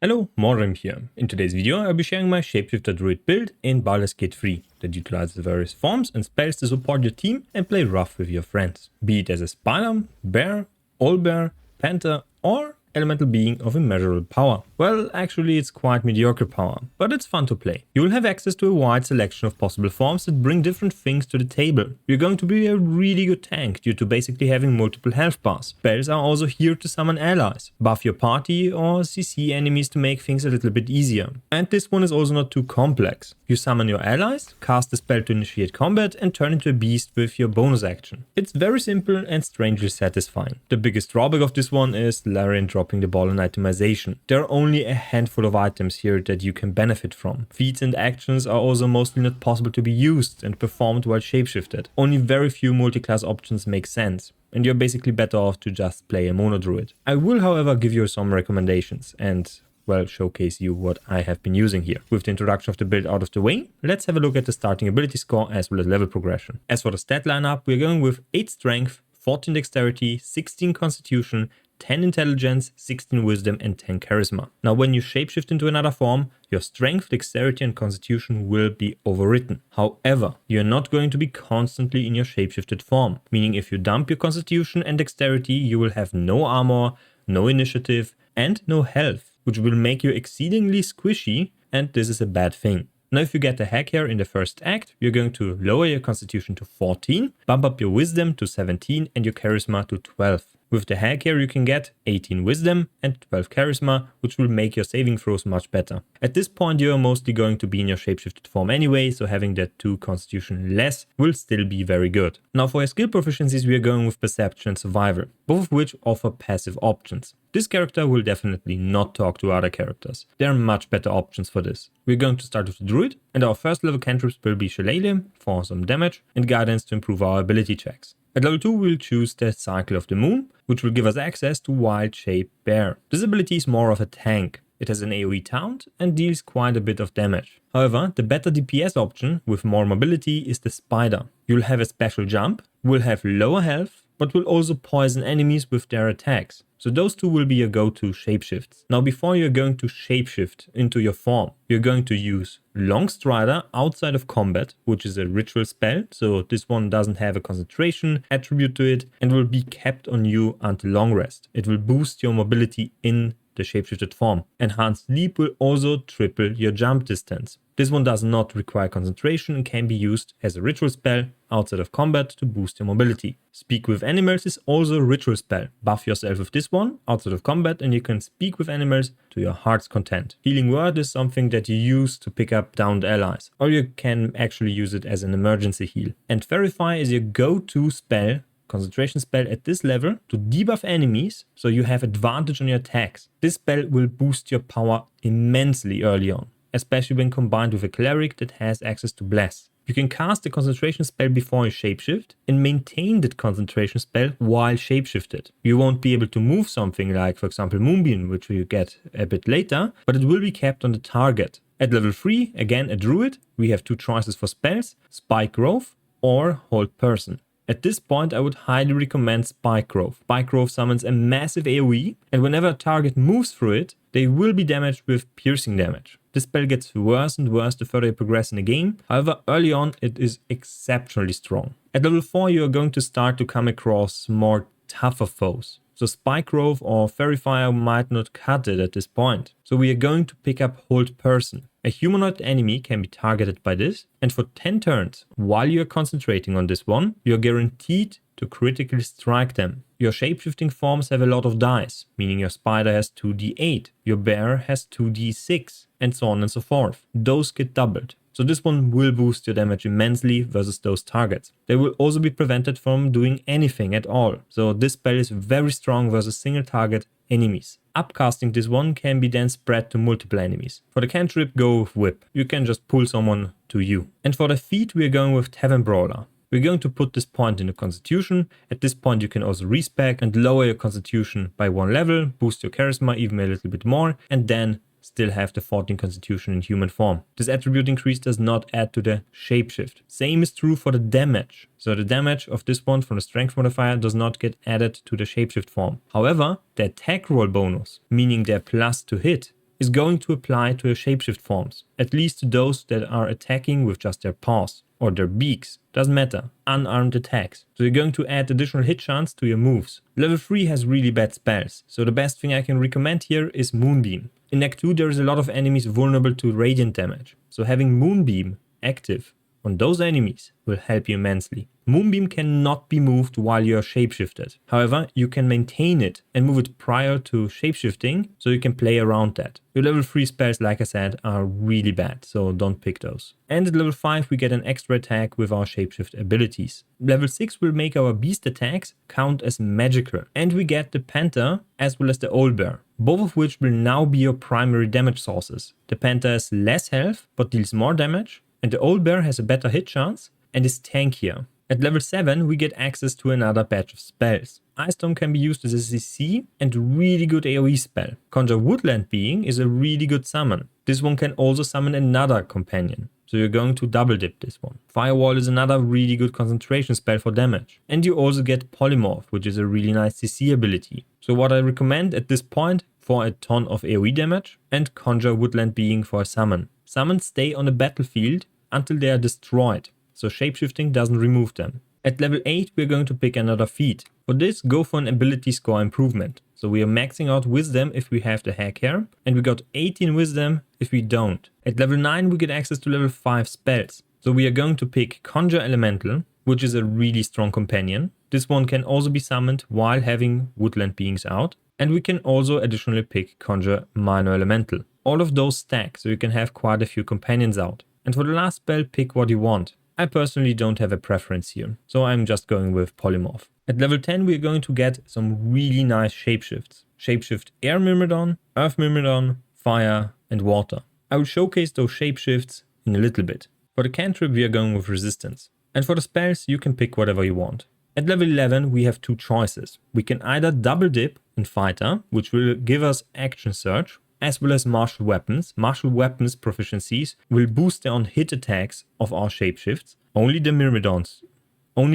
Hello, Morim here. In today's video I'll be sharing my Shapeshifter Druid build in Baldur's Gate 3 that utilizes various forms and spells to support your team and play rough with your friends. Be it as a spider, bear, owlbear, panther or elemental being of immeasurable power. Well, actually it's quite mediocre power, but it's fun to play. You will have access to a wide selection of possible forms that bring different things to the table. You're going to be a really good tank due to basically having multiple health bars. Spells are also here to summon allies, buff your party or CC enemies to make things a little bit easier. And this one is also not too complex. You summon your allies, cast a spell to initiate combat and turn into a beast with your bonus action. It's very simple and strangely satisfying. The biggest drawback of this one is Larian dropping the ball on itemization. There are only a handful of items here that you can benefit from. Feats and actions are also mostly not possible to be used and performed while shapeshifted. Only very few multiclass options make sense, and you're basically better off to just play a mono druid. I will however give you some recommendations and showcase you what I have been using here. With the introduction of the build out of the way, let's have a look at the starting ability score as well as level progression. As for the stat lineup, we're going with 8 strength, 14 dexterity, 16 constitution, 10 intelligence, 16 wisdom and 10 charisma. Now when you shapeshift into another form, your strength, dexterity and constitution will be overwritten. However, you're not going to be constantly in your shapeshifted form, meaning if you dump your constitution and dexterity, you will have no armor, no initiative and no health, which will make you exceedingly squishy, and this is a bad thing. Now if you get the hack here in the first act, you're going to lower your constitution to 14, bump up your wisdom to 17 and your charisma to 12. With the hack here you can get 18 wisdom and 12 charisma, which will make your saving throws much better. At this point you are mostly going to be in your shapeshifted form anyway, so having that 2 constitution less will still be very good. Now for your skill proficiencies we are going with perception and survival, both of which offer passive options. This character will definitely not talk to other characters. There are much better options for this. We're going to start with the Druid, and our first level cantrips will be Shillelagh for some damage and Guidance to improve our ability checks. At level 2 we'll choose the Cycle of the Moon, which will give us access to Wildshape Bear. This ability is more of a tank. It has an AoE taunt and deals quite a bit of damage. However, the better DPS option with more mobility is the Spider. You'll have a special jump, will have lower health, but will also poison enemies with their attacks. So those two will be your go-to shapeshifts. Now before you're going to shapeshift into your form, you're going to use Long Strider outside of combat, which is a ritual spell, so this one doesn't have a concentration attribute to it and will be kept on you until long rest. It will boost your mobility in the shapeshifted form. Enhanced Leap will also triple your jump distance. This one does not require concentration and can be used as a ritual spell outside of combat to boost your mobility. Speak with Animals is also a ritual spell. Buff yourself with this one outside of combat and you can speak with animals to your heart's content. Healing Word is something that you use to pick up downed allies, or you can actually use it as an emergency heal. And Verify is your go-to spell, concentration spell at this level to debuff enemies so you have advantage on your attacks. This spell will boost your power immensely early on, especially when combined with a cleric that has access to Bless. You can cast the concentration spell before you shapeshift and maintain that concentration spell while shapeshifted. You won't be able to move something like, for example, Moonbeam, which you get a bit later, but it will be kept on the target. At level 3, again a Druid, we have 2 choices for spells, Spike Growth or Hold Person. At this point I would highly recommend Spike Growth. Spike Growth summons a massive AoE and whenever a target moves through it, they will be damaged with piercing damage. This spell gets worse and worse the further you progress in the game, however early on it is exceptionally strong. At level 4 you are going to start to come across more tougher foes. So Spike Growth or Verifier might not cut it at this point. So we are going to pick up Hold Person. A humanoid enemy can be targeted by this, and for 10 turns, while you are concentrating on this one, you are guaranteed to critically strike them. Your shapeshifting forms have a lot of dice, meaning your spider has 2d8, your bear has 2d6, and so on and so forth. Those get doubled. So this one will boost your damage immensely versus those targets. They will also be prevented from doing anything at all. So this spell is very strong versus single target enemies. Upcasting this one can be then spread to multiple enemies. For the cantrip, go with Whip. You can just pull someone to you. And for the feat, we are going with Tavern Brawler. We're going to put this point in the constitution. At this point you can also respec and lower your constitution by 1 level, boost your charisma even a little bit more, and then still have the 14 constitution in human form. This attribute increase does not add to the shapeshift. Same is true for the damage. So the damage of this one from the strength modifier does not get added to the shapeshift form. However, the attack roll bonus, meaning their plus to hit, is going to apply to your shapeshift forms, at least to those that are attacking with just their paws or their beaks, doesn't matter, unarmed attacks. So you're going to add additional hit chance to your moves. Level 3 has really bad spells, so the best thing I can recommend here is Moonbeam. In Act 2 there is a lot of enemies vulnerable to radiant damage, so having Moonbeam active on those enemies will help you immensely. Moonbeam cannot be moved while you are shapeshifted. However, you can maintain it and move it prior to shapeshifting, so you can play around that. Your level 3 spells, like I said, are really bad, so don't pick those. And at level 5 we get an extra attack with our shapeshift abilities. Level 6 will make our beast attacks count as magical. And we get the Panther as well as the Owlbear, both of which will now be your primary damage sources. The Panther has less health but deals more damage, and the Owlbear has a better hit chance and is tankier. At level 7 we get access to another batch of spells. Ice Storm can be used as a CC and a really good AoE spell. Conjure Woodland Being is a really good summon. This one can also summon another companion, so you're going to double dip this one. Firewall is another really good concentration spell for damage. And you also get Polymorph, which is a really nice CC ability. So what I recommend at this point for a ton of AoE damage, and Conjure Woodland Being for a summon. Summons stay on the battlefield until they are destroyed, so shapeshifting doesn't remove them. At level 8 we're going to pick another feat. For this, go for an ability score improvement. So we are maxing out wisdom if we have the hack here, and we got 18 wisdom if we don't. At level 9 we get access to level 5 spells. So we are going to pick Conjure Elemental, which is a really strong companion. This one can also be summoned while having Woodland Beings out. And we can also additionally pick Conjure Minor Elemental. All of those stack, so you can have quite a few companions out. And for the last spell, pick what you want. I personally don't have a preference here, so I'm just going with Polymorph. At level 10 we're going to get some really nice shapeshifts. Shapeshift Air Myrmidon, Earth Myrmidon, Fire and Water. I will showcase those shapeshifts in a little bit. For the cantrip we are going with Resistance. And for the spells you can pick whatever you want. At level 11 we have two choices. We can either double dip in Fighter, which will give us Action Surge, as well as martial weapons. Martial weapons proficiencies will boost the on-hit attacks of our shapeshifts. Only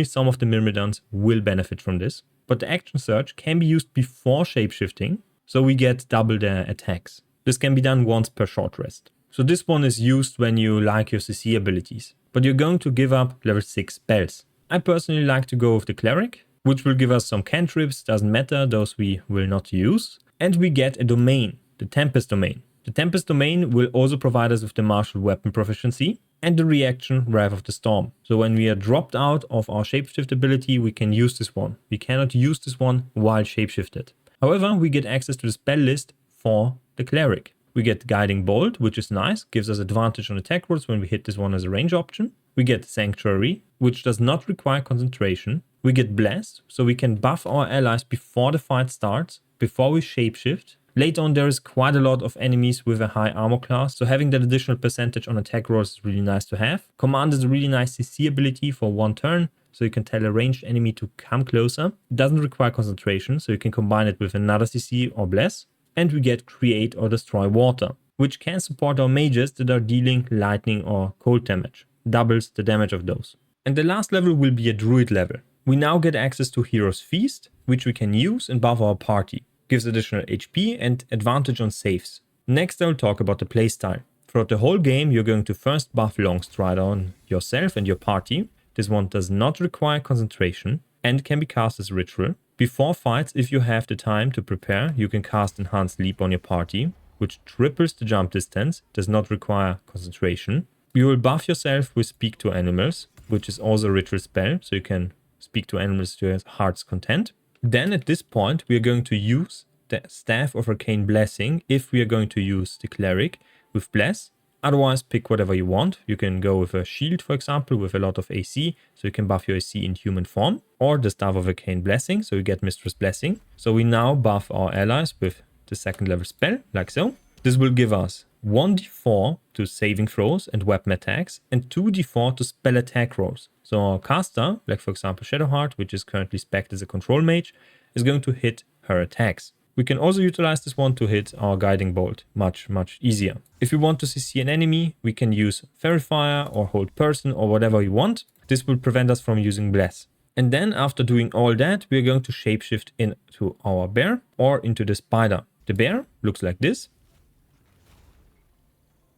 some of the Myrmidons will benefit from this. But the action surge can be used before shapeshifting, so we get double their attacks. This can be done once per short rest. So this one is used when you like your CC abilities, but you're going to give up level 6 spells. I personally like to go with the Cleric, which will give us some cantrips, doesn't matter, those we will not use. And we get a domain. The Tempest Domain. The Tempest Domain will also provide us with the martial weapon proficiency and the reaction Wrath of the Storm. So when we are dropped out of our shapeshift ability, we can use this one. We cannot use this one while shapeshifted. However, we get access to the spell list for the Cleric. We get Guiding Bolt, which is nice, gives us advantage on attack rolls when we hit this one as a range option. We get Sanctuary, which does not require concentration. We get Bless, so we can buff our allies before the fight starts, before we shapeshift. Later on there is quite a lot of enemies with a high armor class, so having that additional percentage on attack rolls is really nice to have. Command is a really nice CC ability for one turn, so you can tell a ranged enemy to come closer. It doesn't require concentration, so you can combine it with another CC or Bless. And we get Create or Destroy Water, which can support our mages that are dealing lightning or cold damage. Doubles the damage of those. And the last level will be a Druid level. We now get access to Hero's Feast, which we can use and buff our party. Gives additional HP and advantage on saves. Next I will talk about the playstyle. Throughout the whole game you're going to first buff Longstrider on yourself and your party. This one does not require concentration and can be cast as ritual. Before fights, if you have the time to prepare, you can cast Enhanced Leap on your party, which triples the jump distance, does not require concentration. You will buff yourself with Speak to Animals, which is also a ritual spell, so you can speak to animals to your heart's content. Then at this point we are going to use the Staff of Arcane Blessing if we are going to use the Cleric with Bless. Otherwise pick whatever you want. You can go with a shield, for example, with a lot of AC, so you can buff your AC in human form. Or the Staff of Arcane Blessing, so you get Mistress Blessing. So we now buff our allies with the second level spell, like so. This will give us 1d4 to saving throws and weapon attacks, and 2d4 to spell attack rolls. So our caster, like for example Shadowheart, which is currently spec'd as a control mage, is going to hit her attacks. We can also utilize this one to hit our Guiding Bolt much easier. If we want to CC an enemy, we can use Fairy Fire or Hold Person or whatever you want. This will prevent us from using Bless. And then after doing all that, we are going to shapeshift into our bear or into the spider. The bear looks like this.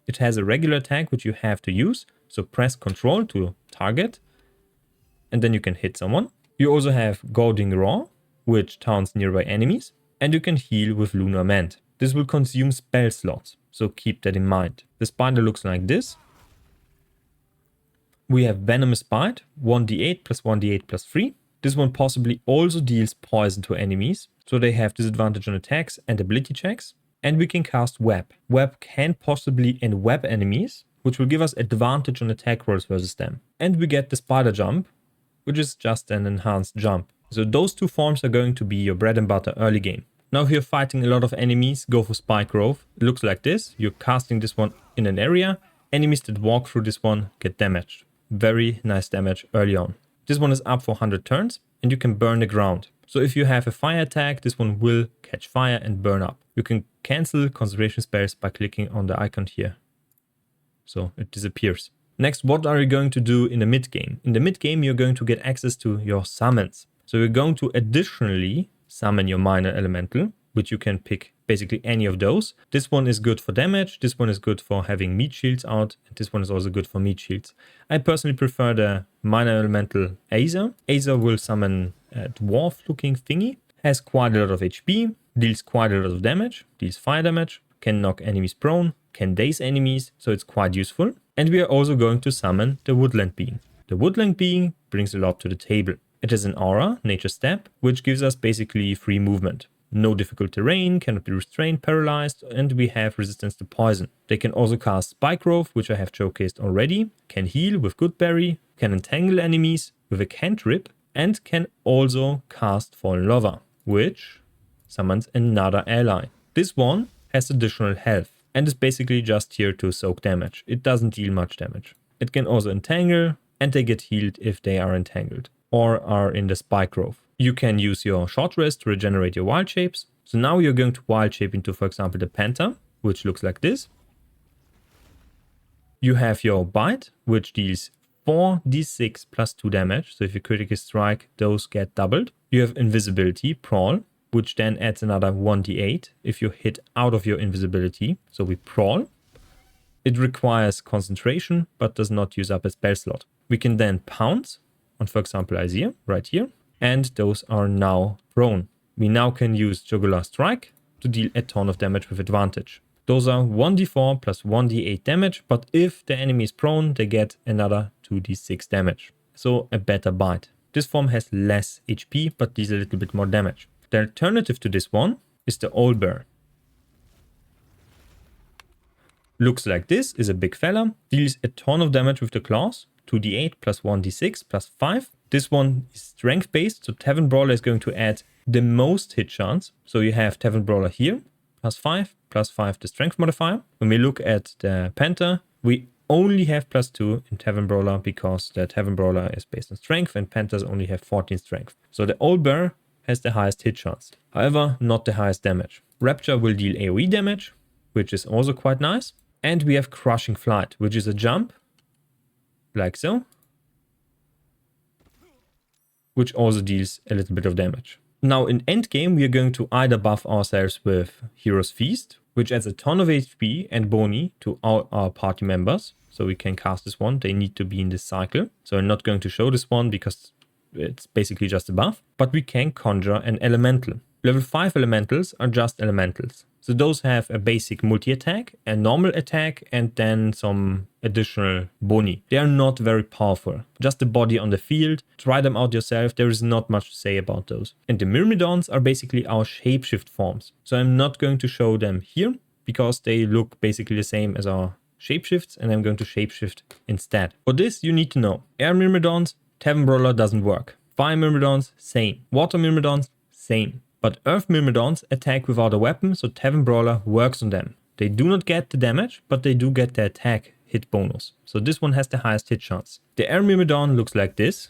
It has a regular attack which you have to use. So press Ctrl to target and then you can hit someone. You also have Goading Roar, which taunts nearby enemies, and you can heal with Lunar Mend. This will consume spell slots, so keep that in mind. The spider looks like this. We have Venomous Bite, 1d8 plus 1d8 plus 3. This one possibly also deals poison to enemies, so they have disadvantage on attacks and ability checks. And we can cast Web. Web can possibly enweb enemies, which will give us advantage on attack rolls versus them. And we get the Spider Jump, which is just an enhanced jump. So those two forms are going to be your bread and butter early game. Now if you're fighting a lot of enemies, go for Spike Growth. It looks like this. You're casting this one in an area. Enemies that walk through this one get damaged. Very nice damage early on. This one is up for 100 turns and you can burn the ground. So if you have a fire attack, this one will catch fire and burn up. You can cancel concentration spells by clicking on the icon here. So it disappears. Next, what are you going to do in the mid game? In the mid game, you're going to get access to your summons. So you're going to additionally summon your minor elemental, which you can pick basically any of those. This one is good for damage, this one is good for having meat shields out, and this one is also good for meat shields. I personally prefer the minor elemental Aether. Aether will summon a dwarf looking thingy, has quite a lot of HP, deals quite a lot of damage, deals fire damage, can knock enemies prone, can daze enemies, so it's quite useful. And we are also going to summon the Woodland Being. The Woodland Being brings a lot to the table. It has an aura, Nature Step, which gives us basically free movement. No difficult terrain, cannot be restrained, paralyzed, and we have resistance to poison. They can also cast Spike Growth, which I have showcased already, can heal with Goodberry, can entangle enemies with a cantrip, and can also cast Fallen Lover, which summons another ally. This one has additional health and is basically just here to soak damage. It doesn't deal much damage. It can also entangle, and they get healed if they are entangled or are in the Spike Growth. You can use your short rest to regenerate your wild shapes. So now you're going to wild shape into, for example, the Panther, which looks like this. You have your Bite, which deals 4d6 plus 2 damage. So if you critically strike, those get doubled. You have Invisibility, Prawl, which then adds another 1d8 if you hit out of your invisibility. So we Prawl. It requires concentration, but does not use up a spell slot. We can then Pounce on, for example, Isaiah, right here. And those are now prone. We now can use Jugular Strike to deal a ton of damage with advantage. Those are 1d4 plus 1d8 damage, but if the enemy is prone, they get another 2d6 damage. So a better bite. This form has less HP, but deals a little bit more damage. The alternative to this one is the Owlbear. Looks like this, is a big fella, deals a ton of damage with the claws, 2d8 plus 1d6 plus 5. This one is strength based, so Tavern Brawler is going to add the most hit chance. So you have Tavern Brawler here, plus 5 the strength modifier. When we look at the Panther, we only have plus 2 in Tavern Brawler because the Tavern Brawler is based on strength and Panthers only have 14 strength. So the Owlbear has the highest hit chance, however not the highest damage. Rapture will deal AoE damage, which is also quite nice. And we have Crushing Flight, which is a jump, like so, which also deals a little bit of damage. Now in endgame, we are going to either buff ourselves with Hero's Feast, which adds a ton of HP and boni to all our party members. So we can cast this one, they need to be in this cycle. So I'm not going to show this one because it's basically just a buff. But we can conjure an elemental. Level 5 elementals are just elementals. So those have a basic multi-attack, a normal attack, and then some additional boni. They are not very powerful. Just the body on the field. Try them out yourself. There is not much to say about those. And the Myrmidons are basically our shapeshift forms. So I'm not going to show them here because they look basically the same as our shapeshifts, and I'm going to shapeshift instead. For this, you need to know Air Myrmidons, Tavern Brawler doesn't work. Fire Myrmidons, same. Water Myrmidons, same. But Earth Myrmidons attack without a weapon, so Tavern Brawler works on them. They do not get the damage, but they do get the attack hit bonus. So this one has the highest hit chance. The Air Myrmidon looks like this.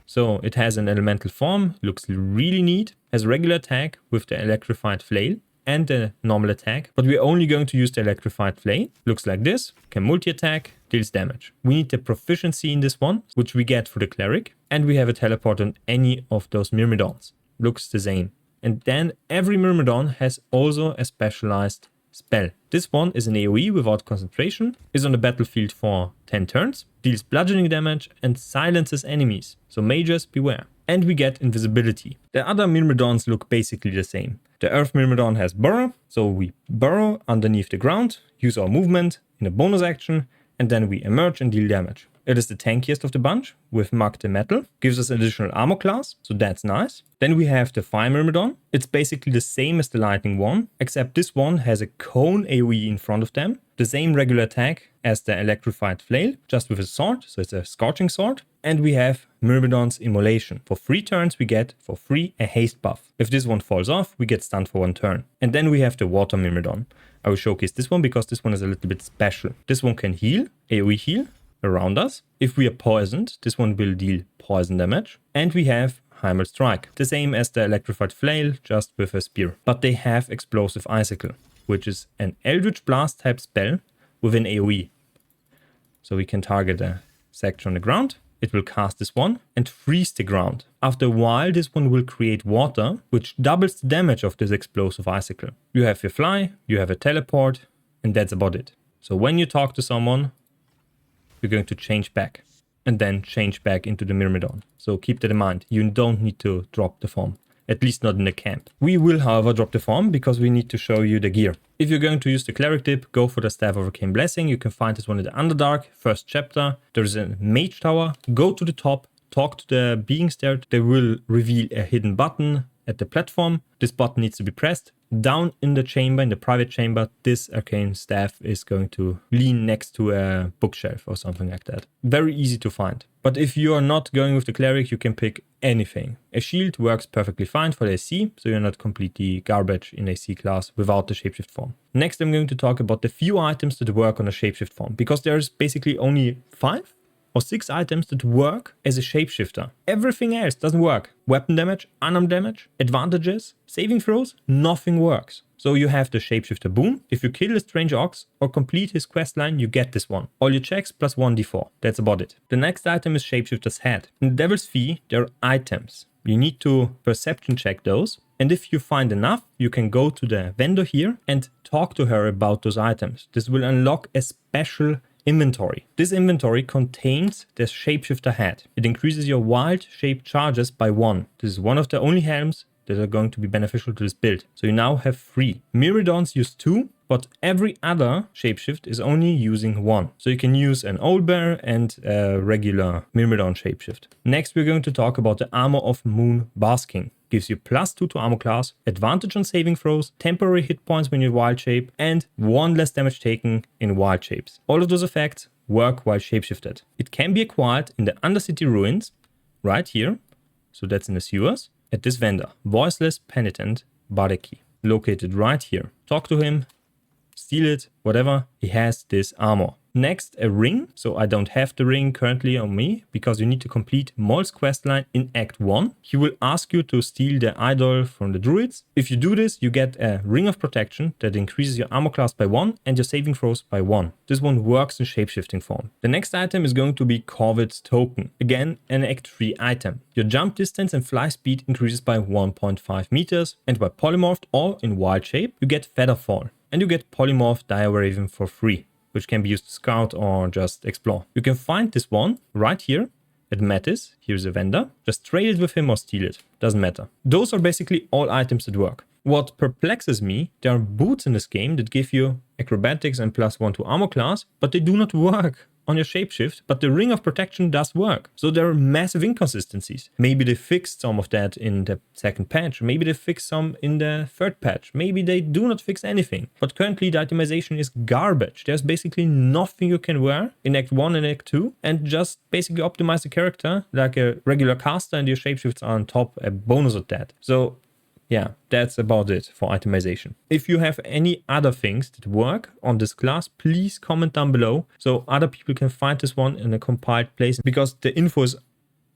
So it has an elemental form, looks really neat, has regular attack with the electrified flail and the normal attack, but we're only going to use the electrified flail. Looks like this, can multi-attack, deals damage. We need the proficiency in this one, which we get for the cleric, and we have a teleport on any of those Myrmidons. Looks the same. And then every Myrmidon has also a specialized spell. This one is an AoE without concentration, is on the battlefield for 10 turns, deals bludgeoning damage and silences enemies, so mages beware. And we get invisibility. The other Myrmidons look basically the same. The Earth Myrmidon has burrow, so we burrow underneath the ground, use our movement in a bonus action, and then we emerge and deal damage. It is the tankiest of the bunch, with Mug the Metal, gives us additional armor class, so that's nice. Then we have the Fire Myrmidon. It's basically the same as the Lightning one, except this one has a cone AoE in front of them, the same regular attack as the Electrified Flail, just with a sword, so it's a Scorching Sword. And we have Myrmidon's Immolation. For 3 turns we get, for free, a haste buff. If this one falls off, we get stunned for 1 turn. And then we have the Water Myrmidon. I will showcase this one because this one is a little bit special. This one can heal, AoE heal, around us. If we are poisoned, this one will deal poison damage. And we have Hymal Strike, the same as the Electrified Flail, just with a spear. But they have Explosive Icicle, which is an Eldritch Blast type spell with an AoE. So we can target a section on the ground. It will cast this one and freeze the ground. After a while, this one will create water, which doubles the damage of this Explosive Icicle. You have your fly, you have a teleport, and that's about it. So when you talk to someone, you're going to change back and then change back into the Myrmidon. So keep that in mind. You don't need to drop the form, at least not in the camp. We will, however, drop the form because we need to show you the gear. If you're going to use the Cleric dip, go for the Staff of Arcane Blessing. You can find this one in the Underdark, first chapter. There's a Mage Tower. Go to the top, talk to the beings there. They will reveal a hidden button at the platform. This button needs to be pressed. Down in the chamber, in the private chamber, this arcane staff is going to lean next to a bookshelf or something like that. Very easy to find. But if you are not going with the cleric, you can pick anything. A shield works perfectly fine for the AC, so you're not completely garbage in AC class without the shapeshift form. Next, I'm going to talk about the few items that work on a shapeshift form, because there's basically only 5 or 6 items that work as a shapeshifter. Everything else doesn't work. Weapon damage, unarmed damage, advantages, saving throws, nothing works. So you have the Shapeshifter boon. If you kill a strange ox or complete his questline, you get this one. All your checks plus 1d4. That's about it. The next item is Shapeshifter's head. In the Devil's Fee, there are items. You need to perception check those. And if you find enough, you can go to the vendor here and talk to her about those items. This will unlock a special inventory. This inventory contains the Shapeshifter head. It increases your wild shape charges by 1. This is one of the only helms that are going to be beneficial to this build. So you now have 3. Myrmidons use 2, but every other shapeshift is only using 1. So you can use an Owlbear and a regular Myrmidon shapeshift. Next, we're going to talk about the Armour of Moonbasking. Gives you +2 to armor class, advantage on saving throws, temporary hit points when you wild shape, and 1 less damage taken in wild shapes. All of those effects work while shapeshifted. It can be acquired in the Undercity Ruins, right here. So that's in the sewers. At this vendor, Voiceless Penitent Badeki, located right here. Talk to him, steal it, whatever. He has this armor. Next, a ring. So I don't have the ring currently on me because you need to complete Moll's questline in Act 1. He will ask you to steal the idol from the Druids. If you do this, you get a Ring of Protection that increases your armor class by 1 and your saving throws by 1. This one works in shapeshifting form. The next item is going to be Corvid's Token. Again, an Act 3 item. Your jump distance and fly speed increases by 1.5 meters, and by polymorphed or in wild shape, you get Featherfall. And you get polymorphed Dire Raven for free, which can be used to scout or just explore. You can find this one right here at Metis. Here's a vendor. Just trade it with him or steal it. Doesn't matter. Those are basically all items that work. What perplexes me, there are boots in this game that give you acrobatics and +1 to armor class, but they do not work on your shapeshift, but the Ring of Protection does work. So there are massive inconsistencies. Maybe they fixed some of that in the second patch. Maybe they fixed some in the third patch. Maybe they do not fix anything. But currently the itemization is garbage. There's basically nothing you can wear in Act 1 and Act 2 and just basically optimize the character like a regular caster, and your shapeshifts are on top, a bonus of that. So yeah, that's about it for itemization. If you have any other things that work on this class, please comment down below so other people can find this one in a compiled place, because the info is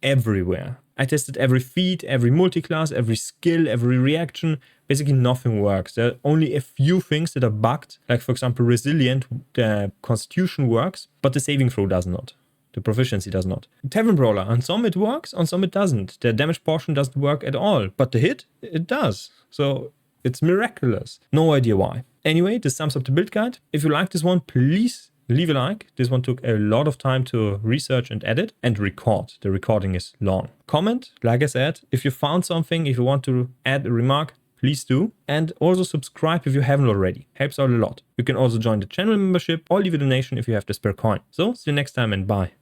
everywhere. I tested every feat, every multiclass, every skill, every reaction. Basically nothing works. There are only a few things that are bugged, like for example Resilient, the Constitution works, but the saving throw does not. The proficiency does not. Tavern Brawler, on some it works, on some it doesn't. The damage portion doesn't work at all, but the hit, it does. So it's miraculous. No idea why. Anyway, this sums up the build guide. If you like this one, please leave a like. This one took a lot of time to research and edit and record. The recording is long. Comment, like I said, if you found something, if you want to add a remark, please do. And also subscribe if you haven't already. Helps out a lot. You can also join the channel membership or leave a donation if you have the spare coin. So, see you next time and bye.